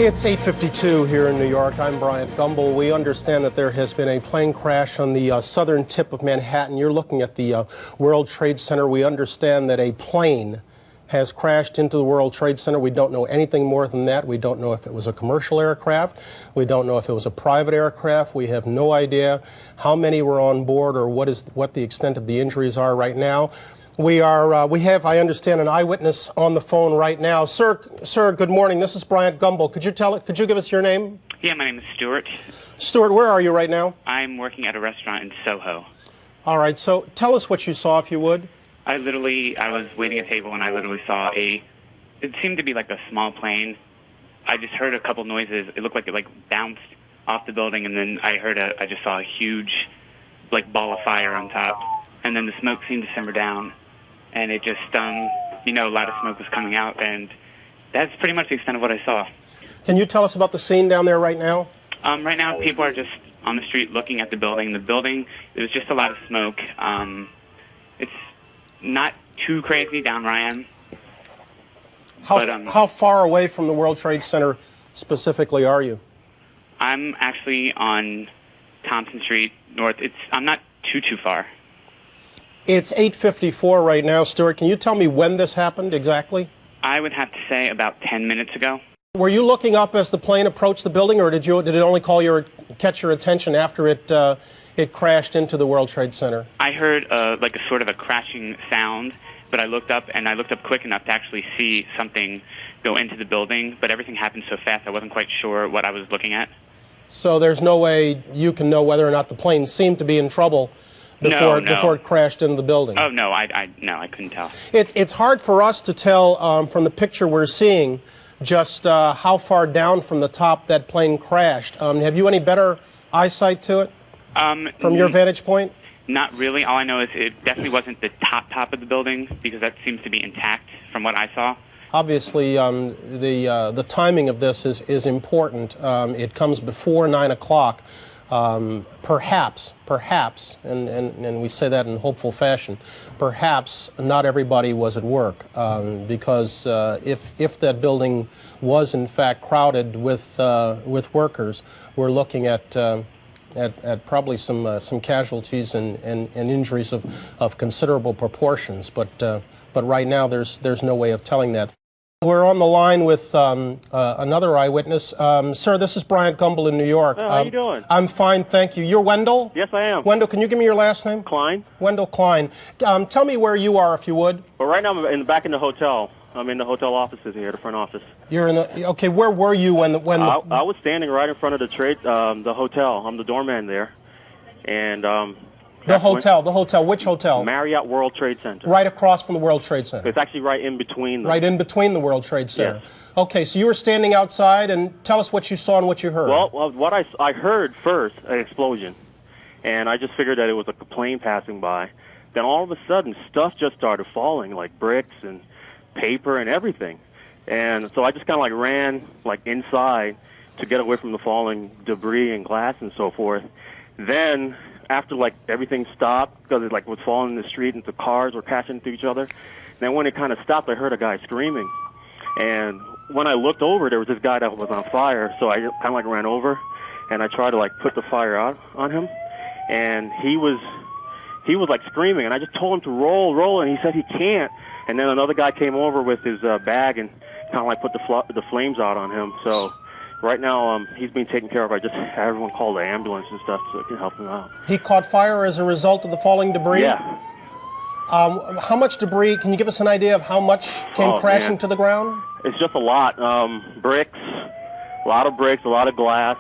It's 8:52 here in New York. I'm Bryant Gumbel. We understand that there has been a plane crash on the southern tip of Manhattan. You're looking at the World Trade Center. We understand that a plane has crashed into the World Trade Center. We don't know anything more than that. We don't know if it was a commercial aircraft. We don't know if it was a private aircraft. We have no idea how many were on board or what the extent of the injuries are right now. We have, I understand, an eyewitness on the phone right now. Sir, good morning. This is Bryant Gumbel. Could you give us your name? Yeah, my name is Stuart. Stuart, where are you right now? I'm working at a restaurant in Soho. All right, so tell us what you saw, if you would. I was waiting at a table and I literally saw it seemed to be like a small plane. I just heard a couple noises. It looked like it bounced off the building, and then I just saw a huge ball of fire on top. And then the smoke seemed to simmer down. And it just, a lot of smoke was coming out, and that's pretty much the extent of what I saw. Can you tell us about the scene down there right now? Right now, people are just on the street looking at the building. The building, there's just a lot of smoke. It's not too crazy down where I am. How far away from the World Trade Center specifically are you? I'm actually on Thompson Street North. I'm not too far. It's 8:54 right now, Stuart. Can you tell me when this happened exactly? I would have to say about 10 minutes ago. Were you looking up as the plane approached the building, or did it only catch your attention after it crashed into the World Trade Center? I heard a sort of a crashing sound, but I looked up quick enough to actually see something go into the building. But everything happened so fast, I wasn't quite sure what I was looking at. So there's no way you can know whether or not the plane seemed to be in trouble before it crashed into the building. Oh, no, I couldn't tell. It's hard for us to tell from the picture we're seeing just how far down from the top that plane crashed. Have you any better eyesight to it from your vantage point? Not really. All I know is it definitely wasn't the top of the building, because that seems to be intact from what I saw. Obviously, the timing of this is important. It comes before 9 o'clock. Perhaps, and we say that in hopeful fashion, perhaps not everybody was at work, because if that building was in fact crowded with workers, we're looking at probably some casualties and injuries of considerable proportions. But right now there's no way of telling that. We're on the line with another eyewitness. Sir, this is Bryant Gumbel in New York. How you doing? I'm fine, thank you. You're Wendell? Yes, I am. Wendell, can you give me your last name? Klein. Wendell Klein. Tell me where you are, if you would. Well, right now I'm back in the hotel. I'm in the hotel offices here, the front office. You're in the... Okay, where were you when I was standing right in front of the hotel. I'm the doorman there. And... The hotel. Which hotel? Marriott World Trade Center. Right across from the World Trade Center. It's actually right in between them. Right in between the World Trade Center. Yes. Okay, so you were standing outside, and tell us what you saw and what you heard. Well, what I heard first, an explosion. And I just figured that it was a plane passing by. Then all of a sudden, stuff just started falling, like bricks and paper and everything. And so I just kind of ran inside to get away from the falling debris and glass and so forth. Then... after everything stopped, because it was falling in the street and the cars were crashing into each other. Then when it kind of stopped, I heard a guy screaming. And when I looked over, there was this guy that was on fire. So I kind of ran over, and I tried to put the fire out on him. And he was screaming, and I just told him to roll, and he said he can't. And then another guy came over with his bag and kind of put the flames out on him. So. Right now, he's being taken care of. I just had everyone call the ambulance and stuff so it can help him out. He caught fire as a result of the falling debris? Yeah. How much debris, can you give us an idea of how much came crashing to the ground? It's just a lot. Bricks, a lot of bricks, a lot of glass.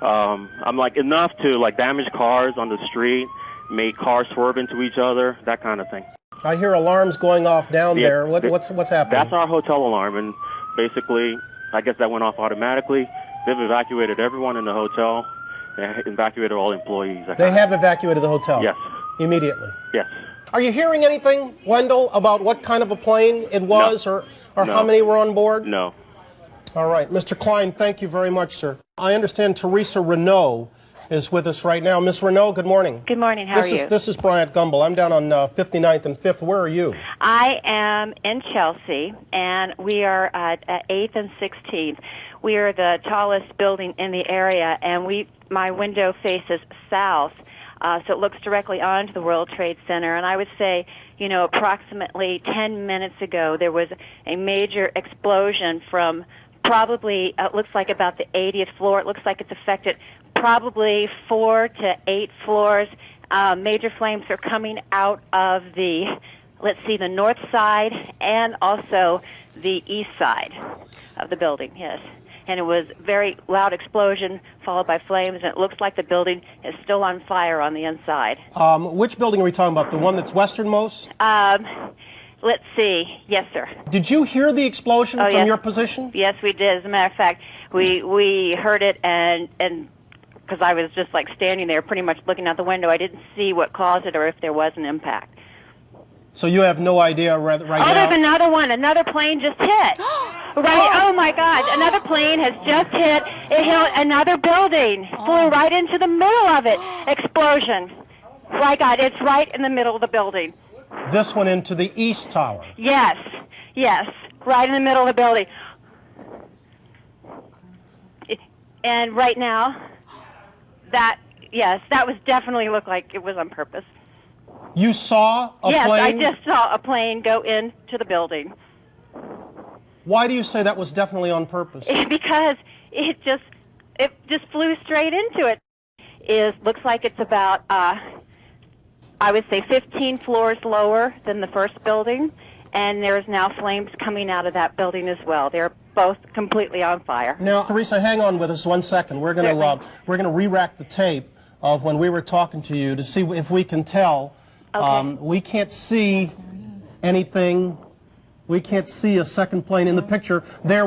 Enough to damage cars on the street, make cars swerve into each other, that kind of thing. I hear alarms going off down there. What's happening? That's our hotel alarm, and basically... I guess that went off automatically. They've evacuated everyone in the hotel. They evacuated all employees. They have evacuated the hotel? Yes. Immediately? Yes. Are you hearing anything, Wendell, about what kind of a plane it was or No. how many were on board? No. All right. Mr. Klein, thank you very much, sir. I understand Teresa Renault is with us right now. Ms. Renault, good morning. Good morning. How are you? This is Bryant Gumbel. I'm down on 59th and 5th. Where are you? I am in Chelsea, and we are at 8th and 16th. We are the tallest building in the area, and my window faces south, so it looks directly onto the World Trade Center. And I would say, approximately 10 minutes ago, there was a major explosion from probably, it looks like about the 80th floor. It looks like it's affected probably 4 to 8 floors. Major flames are coming out of the north side and also the east side of the building, yes. And it was a very loud explosion followed by flames, and it looks like the building is still on fire on the inside. Which building are we talking about? The one that's westernmost? Let's see. Yes, sir. Did you hear the explosion from yes. your position? Yes, we did. As a matter of fact, we heard it, and because I was just like standing there pretty much looking out the window, I didn't see what caused it or if there was an impact. So you have no idea right now? There's another one. Another plane just hit. Right. Oh, my God. Another plane has just hit. It hit another building. Flew right into the middle of it. Explosion. My God, it's right in the middle of the building. This one into the east tower. Yes. Right in the middle of the building. And right now, that was definitely looked like it was on purpose. You saw a yes, plane? Yes, I just saw a plane go into the building. Why do you say that was definitely on purpose? Because it just flew straight into it. Looks like it's about, I would say 15 floors lower than the first building, and there's now flames coming out of that building as well. They're both completely on fire. Now, Teresa, hang on with us 1 second. We're going to re-rack the tape of when we were talking to you to see if we can tell. Okay. We can't see anything. We can't see a second plane in the picture. There